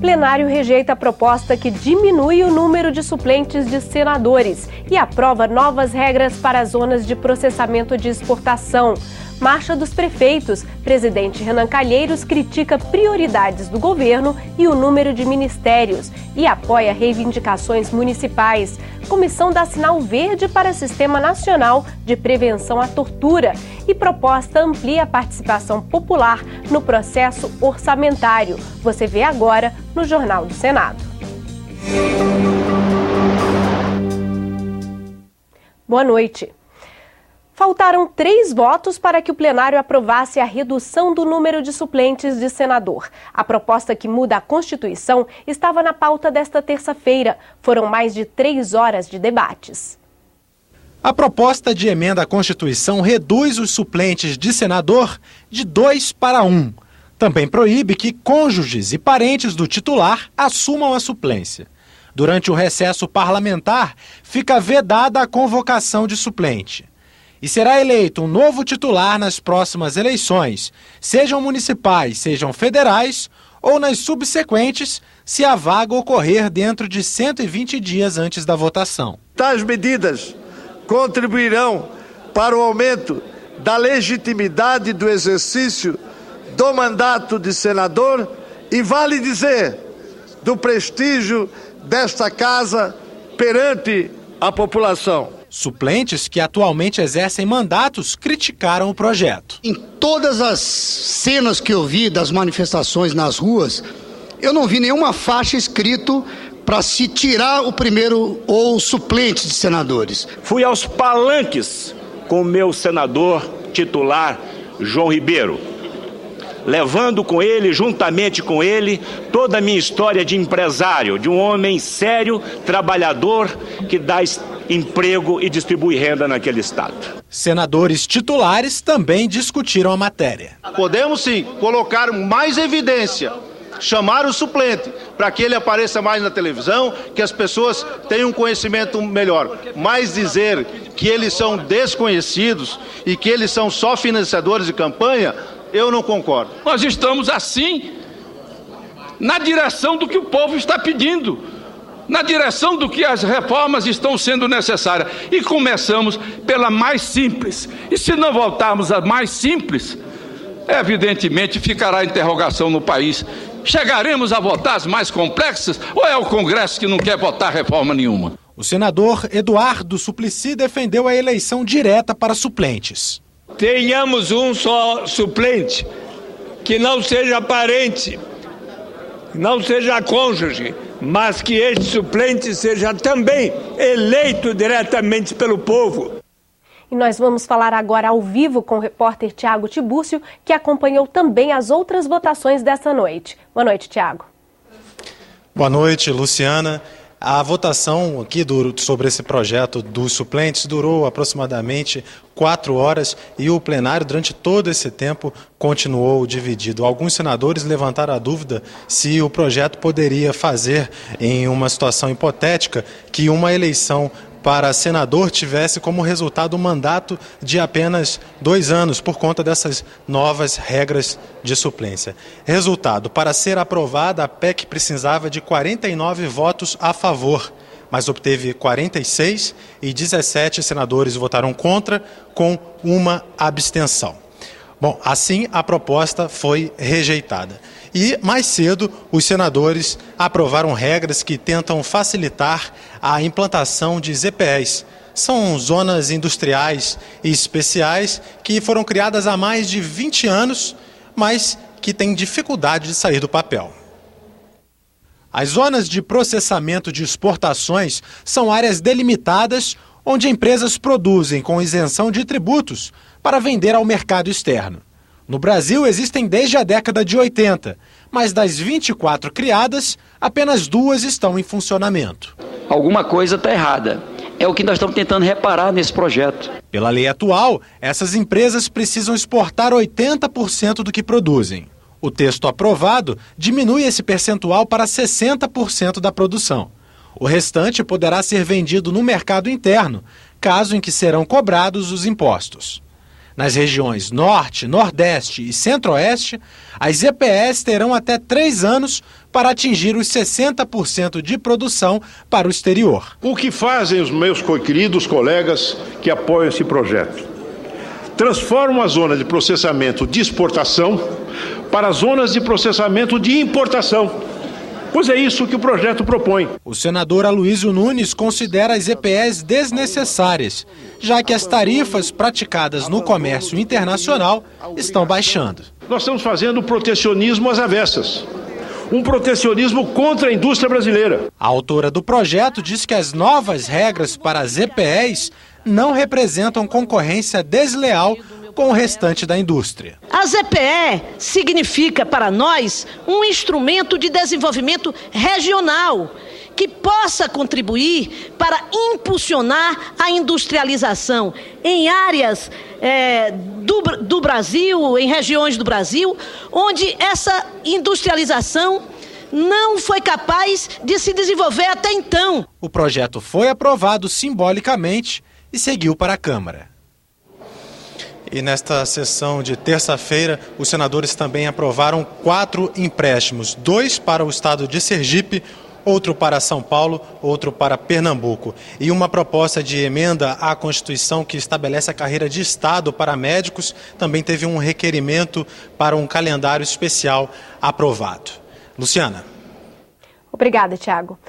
Plenário rejeita a proposta que diminui o número de suplentes de senadores e aprova novas regras para as zonas de processamento de exportação. Marcha dos prefeitos. Presidente Renan Calheiros critica prioridades do governo e o número de ministérios e apoia reivindicações municipais. Comissão dá sinal verde para Sistema Nacional de Prevenção à Tortura e proposta amplia a participação popular no processo orçamentário. Você vê agora no Jornal do Senado. Boa noite. Faltaram 3 votos para que o plenário aprovasse a redução do número de suplentes de senador. A proposta que muda a Constituição estava na pauta desta terça-feira. Foram mais de 3 horas de debates. A proposta de emenda à Constituição reduz os suplentes de senador de 2 para 1. Também proíbe que cônjuges e parentes do titular assumam a suplência. Durante o recesso parlamentar, fica vedada a convocação de suplente. E será eleito um novo titular nas próximas eleições, sejam municipais, sejam federais ou nas subsequentes, se a vaga ocorrer dentro de 120 dias antes da votação. Tais medidas contribuirão para o aumento da legitimidade do exercício do mandato de senador e, vale dizer, do prestígio desta casa perante a população. Suplentes que atualmente exercem mandatos criticaram o projeto. Em todas as cenas que eu vi das manifestações nas ruas, eu não vi nenhuma faixa escrito para se tirar o primeiro ou suplente de senadores. Fui aos palanques com o meu senador titular, João Ribeiro, levando com ele, juntamente com ele, toda a minha história de empresário, de um homem sério, trabalhador, que dá emprego e distribui renda naquele estado. Senadores titulares também discutiram a matéria. Podemos sim colocar mais evidência, chamar o suplente para que ele apareça mais na televisão, que as pessoas tenham um conhecimento melhor, mas dizer que eles são desconhecidos e que eles são só financiadores de campanha, eu não concordo. Nós estamos, assim, na direção do que o povo está pedindo, na direção do que as reformas estão sendo necessárias. E começamos pela mais simples. E se não voltarmos à mais simples, evidentemente ficará a interrogação no país. Chegaremos a votar as mais complexas ou é o Congresso que não quer votar reforma nenhuma? O senador Eduardo Suplicy defendeu a eleição direta para suplentes. Tenhamos um só suplente, que não seja parente, não seja cônjuge, mas que este suplente seja também eleito diretamente pelo povo. E nós vamos falar agora ao vivo com o repórter Tiago Tibúrcio, que acompanhou também as outras votações dessa noite. Boa noite, Tiago. Boa noite, Luciana. A votação aqui sobre esse projeto dos suplentes durou aproximadamente 4 horas e o plenário, durante todo esse tempo, continuou dividido. Alguns senadores levantaram a dúvida se o projeto poderia fazer, em uma situação hipotética, que uma eleição para senador tivesse como resultado um mandato de apenas 2 anos, por conta dessas novas regras de suplência. Resultado: para ser aprovada, a PEC precisava de 49 votos a favor, mas obteve 46 e 17 senadores votaram contra, com uma abstenção. Bom, assim a proposta foi rejeitada. E, mais cedo, os senadores aprovaram regras que tentam facilitar a implantação de ZPEs. São zonas industriais e especiais que foram criadas há mais de 20 anos, mas que têm dificuldade de sair do papel. As zonas de processamento de exportações são áreas delimitadas onde empresas produzem com isenção de tributos para vender ao mercado externo. No Brasil, existem desde a década de 80, mas das 24 criadas, apenas 2 estão em funcionamento. Alguma coisa está errada. É o que nós estamos tentando reparar nesse projeto. Pela lei atual, essas empresas precisam exportar 80% do que produzem. O texto aprovado diminui esse percentual para 60% da produção. O restante poderá ser vendido no mercado interno, caso em que serão cobrados os impostos. Nas regiões Norte, Nordeste e Centro-Oeste, as ZPEs terão até 3 anos para atingir os 60% de produção para o exterior. O que fazem os meus queridos colegas que apoiam esse projeto? Transformam a zona de processamento de exportação para zonas de processamento de importação. Pois é isso que o projeto propõe. O senador Aloysio Nunes considera as EPEs desnecessárias, já que as tarifas praticadas no comércio internacional estão baixando. Nós estamos fazendo protecionismo às avessas. Um protecionismo contra a indústria brasileira. A autora do projeto diz que as novas regras para as EPEs não representam concorrência desleal com o restante da indústria. A ZPE significa para nós um instrumento de desenvolvimento regional que possa contribuir para impulsionar a industrialização em áreas do Brasil, em regiões do Brasil, onde essa industrialização não foi capaz de se desenvolver até então. O projeto foi aprovado simbolicamente e seguiu para a Câmara. E nesta sessão de terça-feira, os senadores também aprovaram 4 empréstimos, 2 para o estado de Sergipe, outro para São Paulo, outro para Pernambuco. E uma proposta de emenda à Constituição que estabelece a carreira de Estado para médicos também teve um requerimento para um calendário especial aprovado. Luciana. Obrigada, Thiago.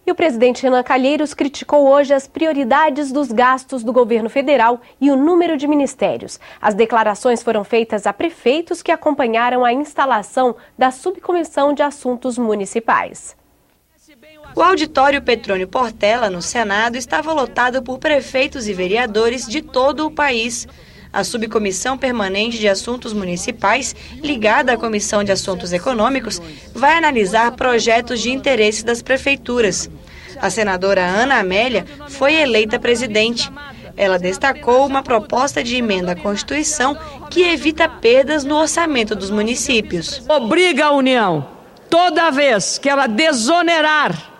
E o presidente Renan Calheiros criticou hoje as prioridades dos gastos do governo federal e o número de ministérios. As declarações foram feitas a prefeitos que acompanharam a instalação da Subcomissão de Assuntos Municipais. O auditório Petrônio Portela, no Senado, estava lotado por prefeitos e vereadores de todo o país. A Subcomissão Permanente de Assuntos Municipais, ligada à Comissão de Assuntos Econômicos, vai analisar projetos de interesse das prefeituras. A senadora Ana Amélia foi eleita presidente. Ela destacou uma proposta de emenda à Constituição que evita perdas no orçamento dos municípios. Obriga a União, toda vez que ela desonerar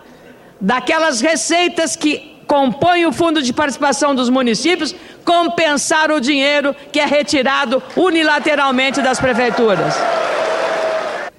daquelas receitas que compõem o Fundo de Participação dos municípios, compensar o dinheiro que é retirado unilateralmente das prefeituras.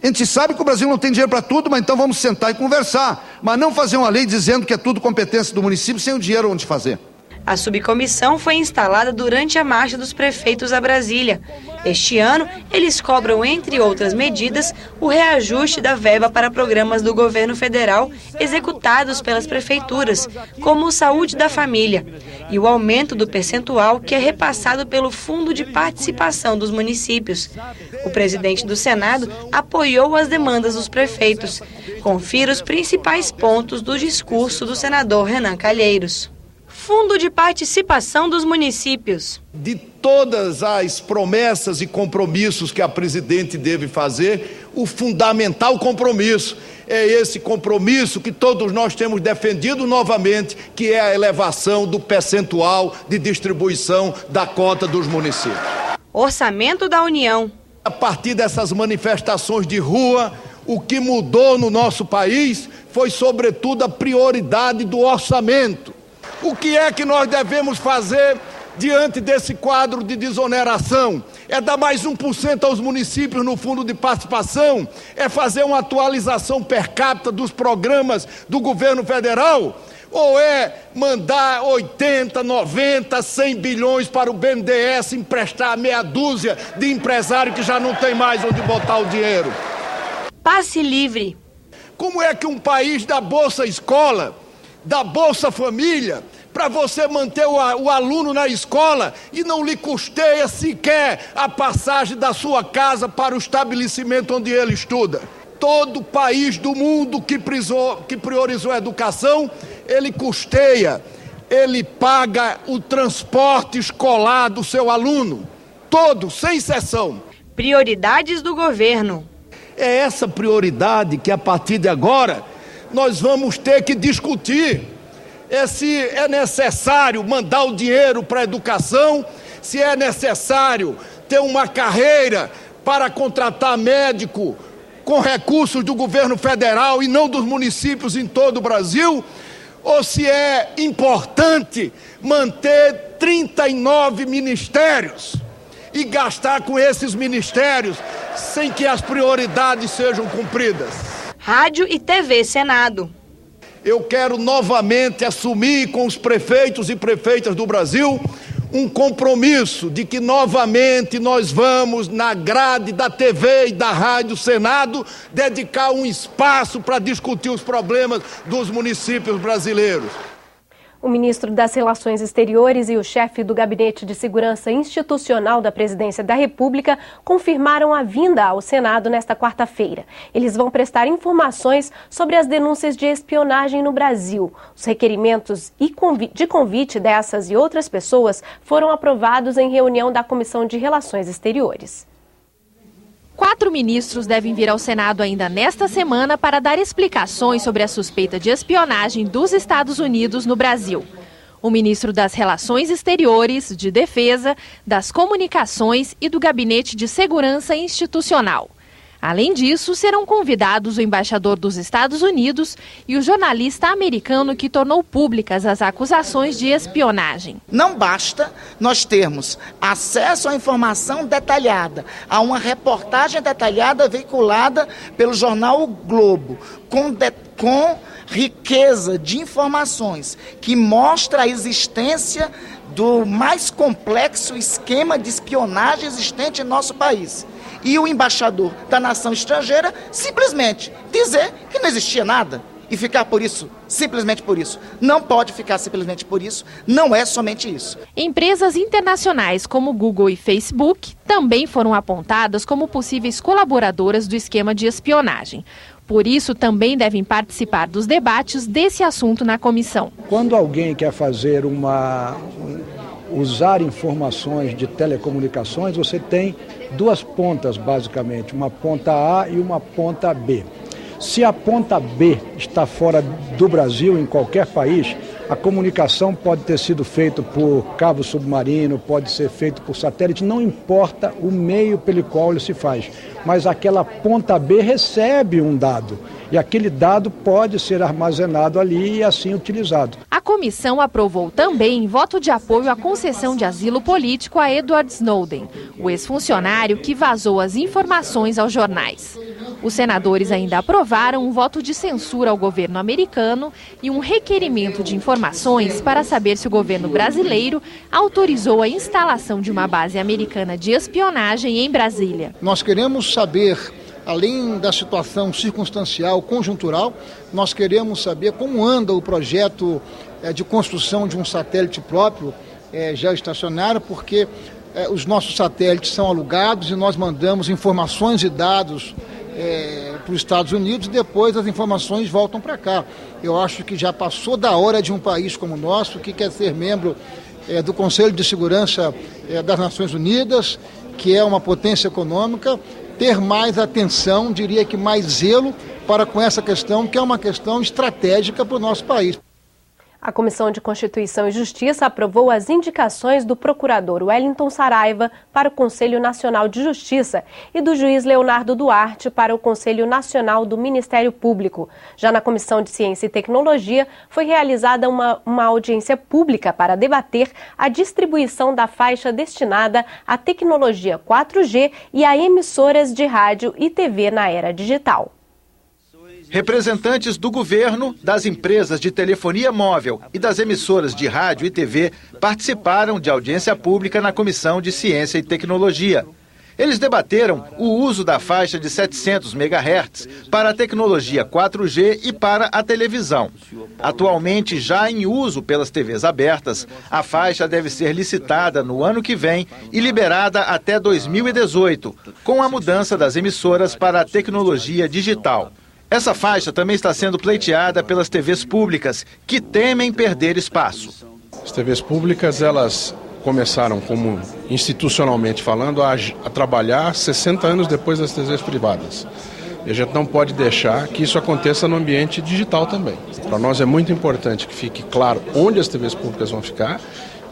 A gente sabe que o Brasil não tem dinheiro para tudo, mas então vamos sentar e conversar. Mas não fazer uma lei dizendo que é tudo competência do município sem o dinheiro onde fazer. A subcomissão foi instalada durante a marcha dos prefeitos a Brasília. Este ano, eles cobram, entre outras medidas, o reajuste da verba para programas do governo federal executados pelas prefeituras, como o Saúde da Família, e o aumento do percentual que é repassado pelo Fundo de Participação dos municípios. O presidente do Senado apoiou as demandas dos prefeitos. Confira os principais pontos do discurso do senador Renan Calheiros. Fundo de Participação dos Municípios. De todas as promessas e compromissos que a presidente deve fazer, o fundamental compromisso é esse compromisso que todos nós temos defendido novamente, que é a elevação do percentual de distribuição da cota dos municípios. Orçamento da União. A partir dessas manifestações de rua, o que mudou no nosso país foi, sobretudo, a prioridade do orçamento. O que é que nós devemos fazer diante desse quadro de desoneração? É dar mais 1% aos municípios no fundo de participação? É fazer uma atualização per capita dos programas do governo federal? Ou é mandar 80, 90, 100 bilhões para o BNDES emprestar meia dúzia de empresários que já não tem mais onde botar o dinheiro? Passe livre. Como é que um país dá Bolsa Escola, da Bolsa Família, para você manter o aluno na escola e não lhe custeia sequer a passagem da sua casa para o estabelecimento onde ele estuda? Todo país do mundo que priorizou a educação, ele custeia, ele paga o transporte escolar do seu aluno, todo, sem exceção. Prioridades do governo. É essa prioridade que, a partir de agora, nós vamos ter que discutir se é necessário mandar o dinheiro para a educação, se é necessário ter uma carreira para contratar médico com recursos do governo federal e não dos municípios em todo o Brasil, ou se é importante manter 39 ministérios e gastar com esses ministérios sem que as prioridades sejam cumpridas. Rádio e TV Senado. Eu quero novamente assumir com os prefeitos e prefeitas do Brasil um compromisso de que novamente nós vamos, na grade da TV e da Rádio Senado, dedicar um espaço para discutir os problemas dos municípios brasileiros. O ministro das Relações Exteriores e o chefe do Gabinete de Segurança Institucional da Presidência da República confirmaram a vinda ao Senado nesta quarta-feira. Eles vão prestar informações sobre as denúncias de espionagem no Brasil. Os requerimentos de convite dessas e outras pessoas foram aprovados em reunião da Comissão de Relações Exteriores. 4 ministros devem vir ao Senado ainda nesta semana para dar explicações sobre a suspeita de espionagem dos Estados Unidos no Brasil. O ministro das Relações Exteriores, de Defesa, das Comunicações e do Gabinete de Segurança Institucional. Além disso, serão convidados o embaixador dos Estados Unidos e o jornalista americano que tornou públicas as acusações de espionagem. Não basta nós termos acesso à informação detalhada, a uma reportagem detalhada veiculada pelo jornal O Globo, com riqueza de informações que mostra a existência do mais complexo esquema de espionagem existente em nosso país. E o embaixador da nação estrangeira simplesmente dizer que não existia nada e ficar por isso, simplesmente por isso. Não pode ficar simplesmente por isso, não é somente isso. Empresas internacionais como Google e Facebook também foram apontadas como possíveis colaboradoras do esquema de espionagem. Por isso, também devem participar dos debates desse assunto na comissão. Quando alguém quer fazer usar informações de telecomunicações, você tem 2 pontas, basicamente, uma ponta A e uma ponta B. Se a ponta B está fora do Brasil, em qualquer país, a comunicação pode ter sido feita por cabo submarino, pode ser feita por satélite, não importa o meio pelo qual ele se faz. Mas aquela ponta B recebe um dado e aquele dado pode ser armazenado ali e assim utilizado. A comissão aprovou também voto de apoio à concessão de asilo político a Edward Snowden, o ex-funcionário que vazou as informações aos jornais. Os senadores ainda aprovaram um voto de censura ao governo americano e um requerimento de informações para saber se o governo brasileiro autorizou a instalação de uma base americana de espionagem em Brasília. Nós queremos saber, além da situação circunstancial, conjuntural, nós queremos saber como anda o projeto de construção de um satélite próprio, geoestacionário, porque os nossos satélites são alugados e nós mandamos informações e dados para os Estados Unidos e depois as informações voltam para cá. Eu acho que já passou da hora de um país como o nosso, que quer ser membro do Conselho de Segurança das Nações Unidas, que é uma potência econômica, ter mais atenção, diria que mais zelo para com essa questão, que é uma questão estratégica para o nosso país. A Comissão de Constituição e Justiça aprovou as indicações do procurador Wellington Saraiva para o Conselho Nacional de Justiça e do juiz Leonardo Duarte para o Conselho Nacional do Ministério Público. Já na Comissão de Ciência e Tecnologia, foi realizada uma audiência pública para debater a distribuição da faixa destinada à tecnologia 4G e a emissoras de rádio e TV na era digital. Representantes do governo, das empresas de telefonia móvel e das emissoras de rádio e TV participaram de audiência pública na Comissão de Ciência e Tecnologia. Eles debateram o uso da faixa de 700 MHz para a tecnologia 4G e para a televisão. Atualmente, já em uso pelas TVs abertas, a faixa deve ser licitada no ano que vem e liberada até 2018, com a mudança das emissoras para a tecnologia digital. Essa faixa também está sendo pleiteada pelas TVs públicas, que temem perder espaço. As TVs públicas, elas começaram, como institucionalmente falando, a trabalhar 60 anos depois das TVs privadas. E a gente não pode deixar que isso aconteça no ambiente digital também. Para nós é muito importante que fique claro onde as TVs públicas vão ficar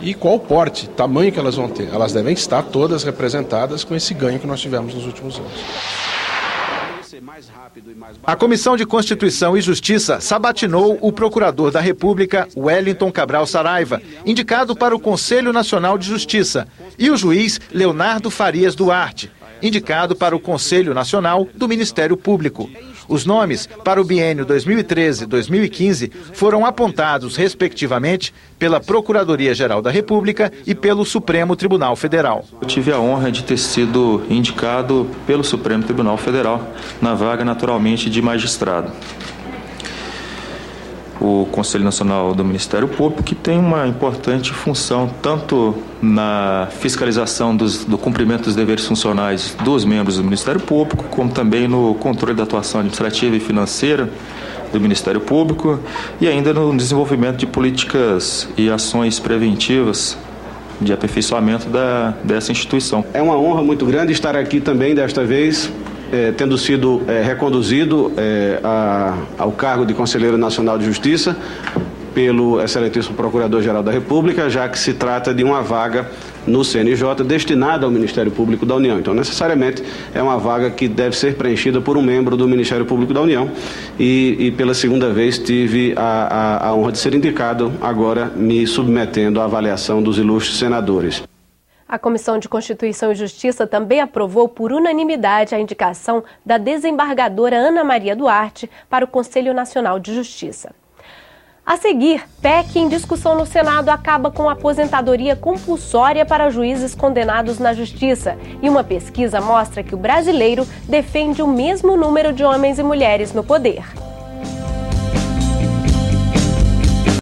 e qual porte, tamanho que elas vão ter. Elas devem estar todas representadas com esse ganho que nós tivemos nos últimos anos. A Comissão de Constituição e Justiça sabatinou o procurador da República, Wellington Cabral Saraiva, indicado para o Conselho Nacional de Justiça, e o juiz Leonardo Farias Duarte. indicado para o Conselho Nacional do Ministério Público. Os nomes para o biênio 2013-2015 foram apontados, respectivamente, pela Procuradoria-Geral da República e pelo Supremo Tribunal Federal. Eu tive a honra de ter sido indicado pelo Supremo Tribunal Federal na vaga, naturalmente, de magistrado. O Conselho Nacional do Ministério Público, que tem uma importante função tanto na fiscalização do cumprimento dos deveres funcionais dos membros do Ministério Público, como também no controle da atuação administrativa e financeira do Ministério Público e ainda no desenvolvimento de políticas e ações preventivas de aperfeiçoamento dessa instituição. É uma honra muito grande estar aqui também desta vez, tendo sido reconduzido ao cargo de Conselheiro Nacional de Justiça pelo excelentíssimo Procurador-Geral da República, já que se trata de uma vaga no CNJ destinada ao Ministério Público da União. Então, necessariamente, é uma vaga que deve ser preenchida por um membro do Ministério Público da União e pela segunda vez tive a honra de ser indicado, agora me submetendo à avaliação dos ilustres senadores. A Comissão de Constituição e Justiça também aprovou por unanimidade a indicação da desembargadora Ana Maria Duarte para o Conselho Nacional de Justiça. A seguir, PEC em discussão no Senado acaba com a aposentadoria compulsória para juízes condenados na Justiça. E uma pesquisa mostra que o brasileiro defende o mesmo número de homens e mulheres no poder.